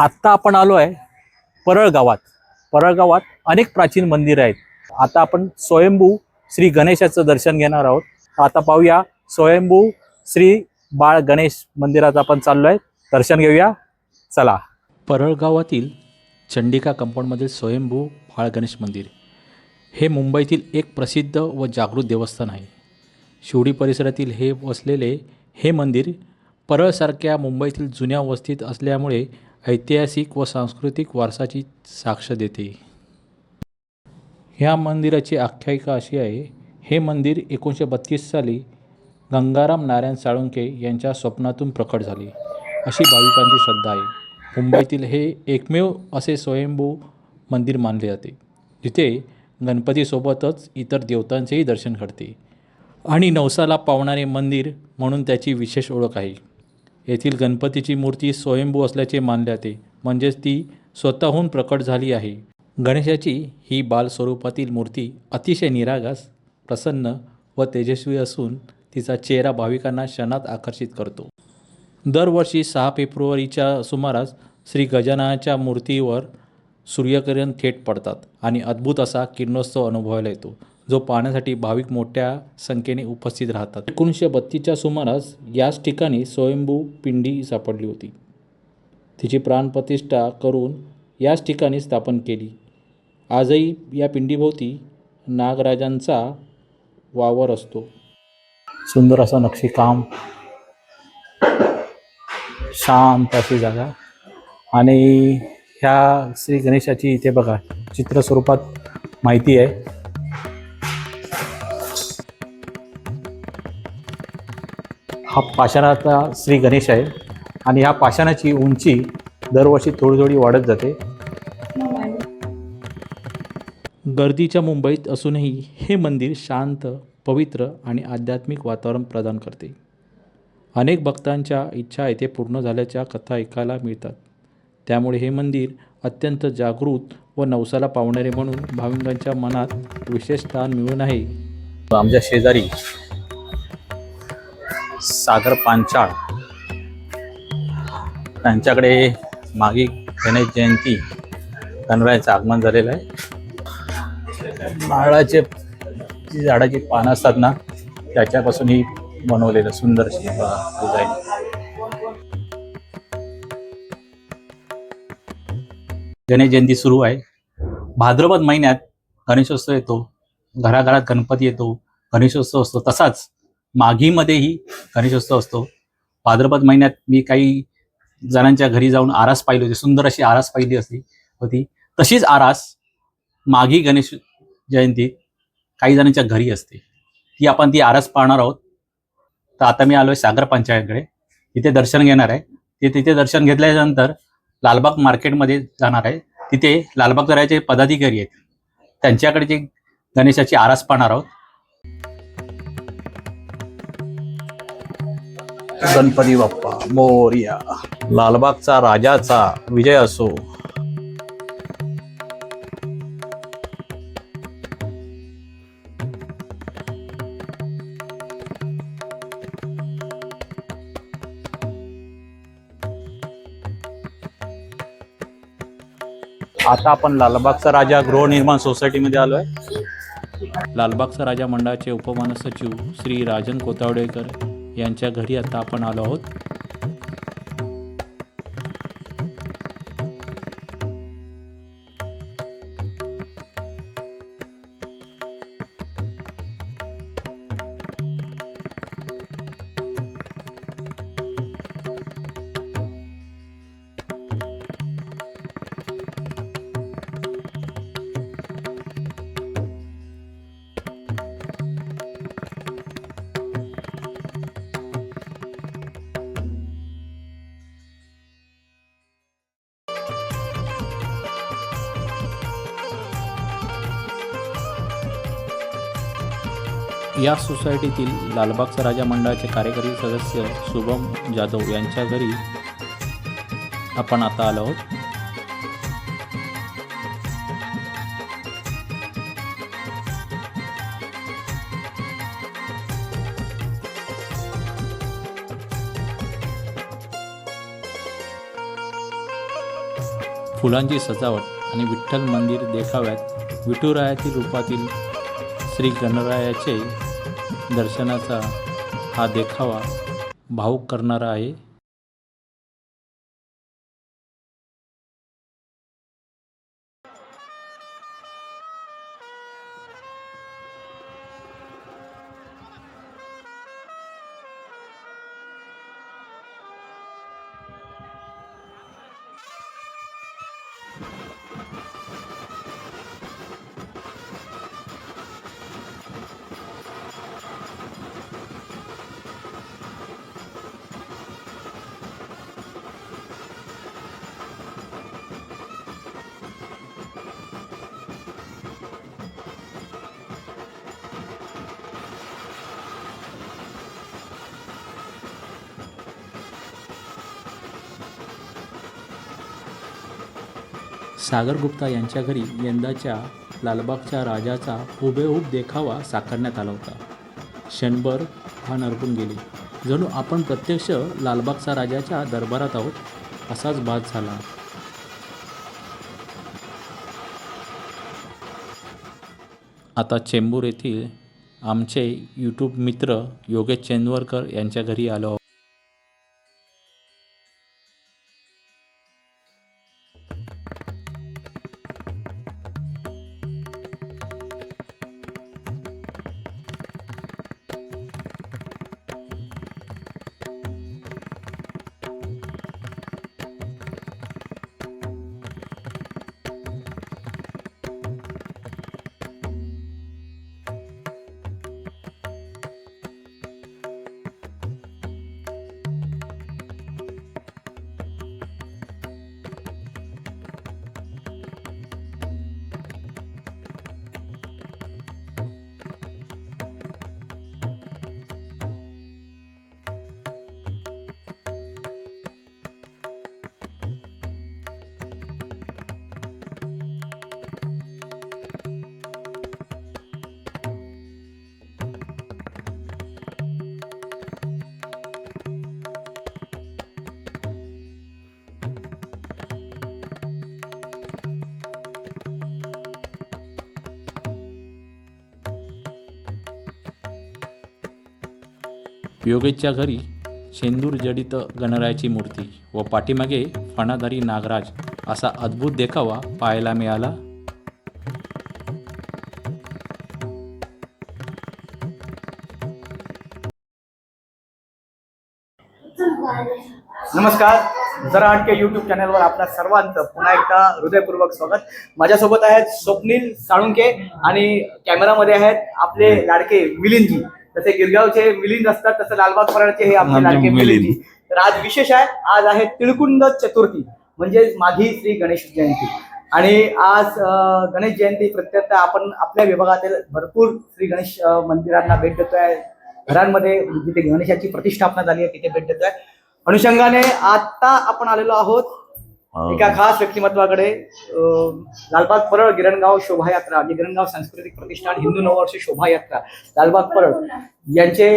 आत्ता आपण आलो आहे परळ गावात. परळ गावात अनेक प्राचीन मंदिरं आहेत. आता आपण स्वयंभू श्री गणेशाचं दर्शन घेणार आहोत. आता पाहूया स्वयंभू श्री बाळ गणेश मंदिरात आपण चाललोय, दर्शन घेऊया, चला. परळ गावातील चंडिका कंपाऊंडमधील स्वयंभू बाळ गणेश मंदिर हे मुंबईतील एक प्रसिद्ध व जागृत देवस्थान आहे. शिवडी परिसरातील हे वसलेले हे मंदिर परळसारख्या मुंबईतील जुन्या वस्तीत असल्यामुळे ऐतिहासिक व सांस्कृतिक वारसाची साक्ष देते. ह्या मंदिराची आख्यायिका अशी आहे. हे मंदिर 1932 साली गंगाराम नारायण साळुंखे यांच्या स्वप्नातून प्रकट झाले अशी भाविकांची श्रद्धा आहे. मुंबईतील हे एकमेव असे स्वयंभू मंदिर मानले जाते जिथे गणपतीसोबतच इतर देवतांचेही दर्शन घडते आणि नवसाला पावणारे मंदिर म्हणून त्याची विशेष ओळख आहे. येथील गणपतीची मूर्ती स्वयंभू असल्याचे मानले जाते, म्हणजेच ती स्वतःहून प्रकट झाली आहे. गणेशाची ही बाल स्वरूपातील मूर्ती अतिशय निरागस, प्रसन्न व तेजस्वी असून तिचा चेहरा भाविकांना क्षणात आकर्षित करतो. दरवर्षी 6 फेब्रुवारीच्या सुमारास श्री गजाननाच्या मूर्तीवर सूर्यकिरण थेट पडतात आणि अद्भुत असा किरणोत्सव अनुभवायला येतो, जो पाहण्यासाठी भाविक मोठ्या संख्येने उपस्थित राहतात. 1932च्या सुमारास याच ठिकाणी स्वयंभू पिंडी सापडली होती. तिची प्राणप्रतिष्ठा करून याच ठिकाणी स्थापन केली. आजही या पिंडीभोवती नागराजांचा वावर असतो. सुंदर असं नक्षीकाम, शांत अशी जागा आणि ह्या श्री गणेशाची इथे बघा चित्र स्वरूपात माहिती आहे. हा पाषाणाचा श्री गणेश आहे आणि ह्या पाषाणाची उंची दरवर्षी थोडी थोडी वाढत जाते. गर्दीच्या मुंबईत असूनही हे मंदिर शांत, पवित्र आणि आध्यात्मिक वातावरण प्रदान करते. अनेक भक्तांच्या इच्छा येथे पूर्ण झाल्याच्या कथा ऐकायला मिळतात. त्यामुळे हे मंदिर अत्यंत जागृत व नवसाला पावणारे म्हणून भाविकांच्या मनात विशेष स्थान मिळून आहे. आमच्या शेजारी सागर पांचाळ त्यांच्याकडे मागे गणेश जयंती गणरायाचं आगमन झालेलं आहे. नारळाचे झाडाची पानं असतात ना, त्याच्यापासून ही बनवलेलं सुंदर डिझाईन. गणेश जयंती सुरू आहे. भाद्रपद महिन्यात गणेशोत्सव येतो, घराघरात गणपती येतो, गणेशोत्सव असतो. तसाच माघीमध्येही गणेशोत्सव असतो. भाद्रपद महिन्यात मी काही जणांच्या घरी जाऊन आरास पाहिली होती. सुंदर अशी आरास पाहिली होती. तशीच आरास माघी गणेश जयंतीत काही जणांच्या घरी असते. आपण ती आरास पाहणार आहोत. तर आता मी आलोय सागर पंचायतकडे, तिथे दर्शन घेणार आहे. तिथे दर्शन घेतल्यानंतर लालबाग मार्केटमध्ये जाणार आहे. तिथे लालबाग दर्याचे पदाधिकारी आहेत, त्यांच्याकडे जे गणेशाची आरास पाहणार आहोत. गणपती बाप्पा मोरया, लालबागचा राजाचा विजय असो. आता आपण लालबागचा राजा गृहनिर्माण सोसायटीमध्ये आलो आहे. लालबागचा राजा मंडळाचे उपमहासचिव श्री राजन कोतावडेकर यांच्या घरी आता आपण आलो आहोत. या सोसायटीतील लालबागचा राजा मंडळाचे कार्यकारी सदस्य शुभम जाधव यांच्या घरी आपण आता आलो आहोत. फुलांची सजावट आणि विठ्ठल मंदिर देखाव्यात विठुरायातील रूपातील श्री गणरायाचे दर्शनाचा हा देखावा भावुक करणारा आहे. सागर गुप्ता यांच्या घरी यंदाच्या लालबागच्या राजाचा हुबेहूब देखावा साकारण्यात आला होता. क्षणभर भान हरपून गेले. जणू आपण प्रत्यक्ष लालबागचा राजाच्या दरबारात आहोत असाच भास झाला. आता चेंबूर येथील आमचे यूट्यूब मित्र योगेश चेंदवरकर यांच्या घरी आलो आहोत. योगेशच्या घरी शेंदूर जडित गणरायाची मूर्ती व पाठीमागे फणाधारी नागराज असा अद्भुत देखावा पाहायला मिळाला. नमस्कार, जरा हटके यूट्यूब चॅनलवर आपल्या सर्वांचं पुन्हा एकदा हृदयपूर्वक स्वागत. माझ्यासोबत आहेत स्वप्नील साळुंके आणि कॅमेरामध्ये आहेत आपले लाडके मिलिंदजी. जसे गिरगावचे मिलिंद असतात तसं लालबाग परळचे हे आपले लाडके मिलिंदजी. तर आज विशेष आहे, आज आहे तिळकुंड चतुर्थी म्हणजे माघी श्री गणेश जयंती. आणि आज गणेश जयंती प्रत्यर्थ आपण आपल्या विभागातील भरपूर श्री गणेश मंदिरांना भेट देतोय. घरांमध्ये जिथे गणेशाची प्रतिष्ठापना झाली आहे तिथे भेट देतोय. अनुषंगाने आता आपण आलेलो आहोत एका खास व्यक्तिमत्वाकडे. लालबाग परळ गिरणगाव शोभायात्रा, गिरणगाव सांस्कृतिक प्रतिष्ठान हिंदू नववर्ष शोभायात्रा लालबाग परळ यांचे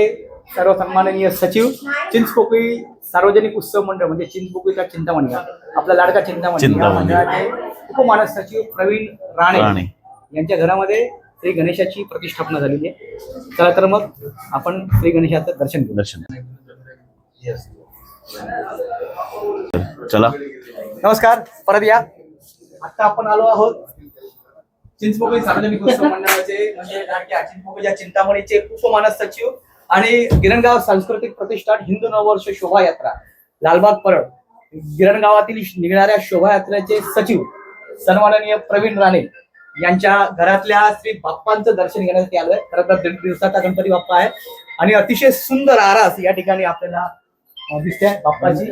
सर्व सन्माननीय सचिव, चिंचपोकळी सार्वजनिक उत्सव मंडळ म्हणजे चिंचपोकळीचा चिंतामणी, आपला लाडका चिंतामणी या मंडळाचे उपमानस सचिव प्रवीण राणे यांच्या घरामध्ये श्री गणेशाची प्रतिष्ठापना झालेली आहे. चला तर मग आपण श्री गणेशाचं दर्शन घेऊ. चला, नमस्कार, परत या. आता आपण आलो आहोत चिंचपोकळी सार्वजनिक उत्सव मंडळाचे म्हणजे चिंचपोकळीच्या चिंतामणीचे उपमानस सचिव आणि गिरणगाव सांस्कृतिक प्रतिष्ठान हिंदू नववर्ष शोभायात्रा लालबाग परळ गिरणगावातील निघणाऱ्या शोभायात्रेचे सचिव सन्माननीय प्रवीण राणे यांच्या घरातल्या श्री बाप्पांचं दर्शन घेण्यासाठी आलोय. खरं तर 1.5 दिवसाचा गणपती बाप्पा आहे आणि अतिशय सुंदर आरास या ठिकाणी आपल्याला दिसते. बाप्पाची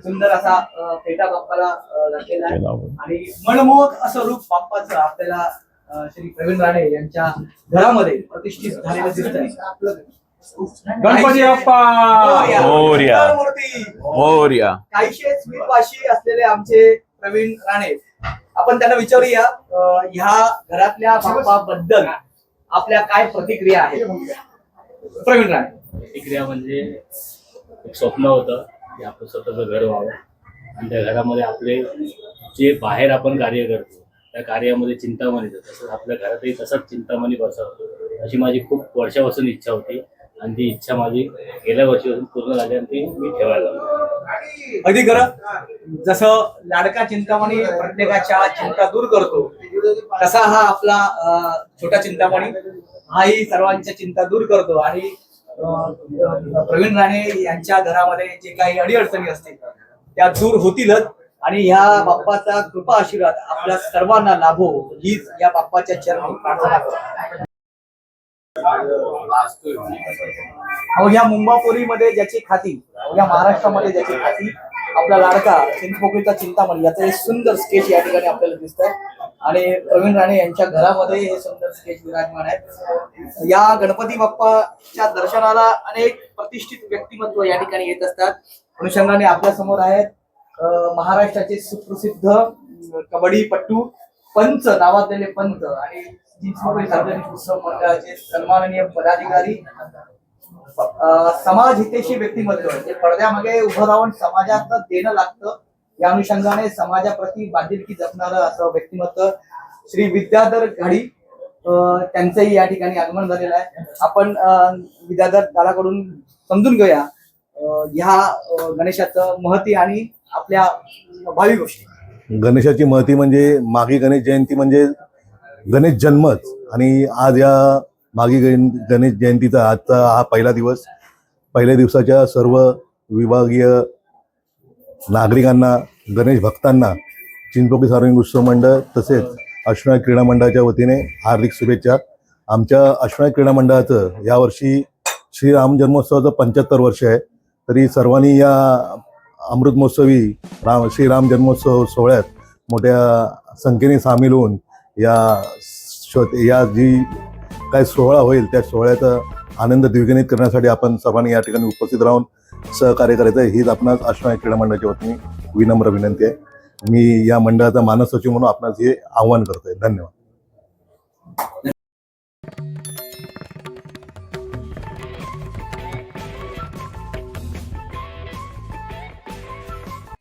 सुंदर असा पेटा बाप्पाला घातलेला आहे आणि मनमोहक असं रूप बाप्पाचं आपल्याला श्री प्रवीण राणे यांच्या घरामध्ये प्रतिष्ठित झालेलं दिसतंय. गणपती बाप्पा मोरया. काहीशे स्मितवाशी असलेले आमचे प्रवीण राणे, आपण त्यांना विचारूया ह्या घरातल्या बाप्पाबद्दल आपल्या काय प्रतिक्रिया आहे. प्रवीण राणे. प्रतिक्रिया म्हणजे एक स्वप्न होतं की आपलं स्वतःचं घर व्हावं आणि त्या घरामध्ये आपले जे बाहेर आपण कार्य करतो त्या कार्यामध्ये चिंतामणी येतं, तसंच आपल्या घरातही तसंच चिंतामणी बसावं अशी माझी खूप वर्षापासून इच्छा होती आणि ती इच्छा माझी गेल्या वर्षीपासून पूर्ण झाली आणि ती मी ठेवायला लागलो. अगदी खरं. जसं लाडका चिंतामणी प्रत्येकाच्या चिंता दूर करतो, तसा हा आपला छोटा चिंतामणी हाही सर्वांच्या चिंता दूर करतो. आणि प्रवीण राणे यांच्या घरामध्ये जे काही अडीअडचणी असतील त्या दूर होतीलच. आणि ह्या बाप्पाचा कृपा आशीर्वाद आपल्या सर्वांना लाभो हीच या बाप्पाच्या चरणी प्रार्थना करतो. अवघ्या मुंबापुरीमध्ये ज्याची खाती, अवघ्या महाराष्ट्रामध्ये ज्याची खाती, आपला लाडका चिंचपोकळीचा चिंतामणी याचं हे सुंदर स्केच या ठिकाणी आपल्याला दिसत आहे. आणि प्रवीण राणे यांच्या घरामध्ये हे सुंदर स्केच विराजमान आहे. या गणपती बाप्पाच्या दर्शनाला अनेक प्रतिष्ठित व्यक्तिमत्व या ठिकाणी येत असतात. अनुषंगाने आपल्या समोर आहेत महाराष्ट्राचे सुप्रसिद्ध कबड्डीपटू पंच नावाजलेले पंच आणि चिंचपोकळी सार्वजनिक उत्सव मंडळाचे सन्माननीय पदाधिकारी, समाज हितेशी व्यक्तिमत्व जे पडद्यामागे उभं राहून समाजात देणं लागतं या अनुषंगाने समाजाप्रती बांधिलकी जपणारं असं व्यक्तिमत्व श्री विद्याधर घाडी, त्यांचंही या ठिकाणी आगमन झालेलं आहे. आपण विद्याधर दादाकडून समजून घेऊया ह्या गणेशाचं महती आणि आपल्या भावी गोष्टी. गणेशाची महती म्हणजे मागी गणेश जयंती म्हणजे गणेश जन्मच. आणि आज या मागी गणेश जयंतीचा आजचा हा पहिला दिवस. पहिल्या दिवसाच्या सर्व विभागीय नागरिकांना, गणेश भक्तांना चिंचपोकळी सार्वजनिक उत्सव मंडळ तसेच अश्वनाथ क्रीडा मंडळाच्या वतीने हार्दिक शुभेच्छा. आमच्या अश्वनाथ क्रीडा मंडळाचं यावर्षी श्रीराम जन्मोत्सवाचं 75 वर्ष आहे. तरी सर्वांनी या अमृत महोत्सवी श्रीराम जन्मोत्सव सोहळ्यात मोठ्या संख्येने सामील होऊन या जी काय सोहळा होईल त्या सोहळ्याचा आनंद द्विगुणित करण्यासाठी आपण सर्वांनी या ठिकाणी उपस्थित राहून सहकार्य करायचं आहे हीच आपणास अश्वनाथ क्रीडा मंडळाच्या वतीने विनम्र विनंती आहे. मी या मंडळाचा मानस सचिव म्हणून आपणास हे आव्हान करतोय. धन्यवाद.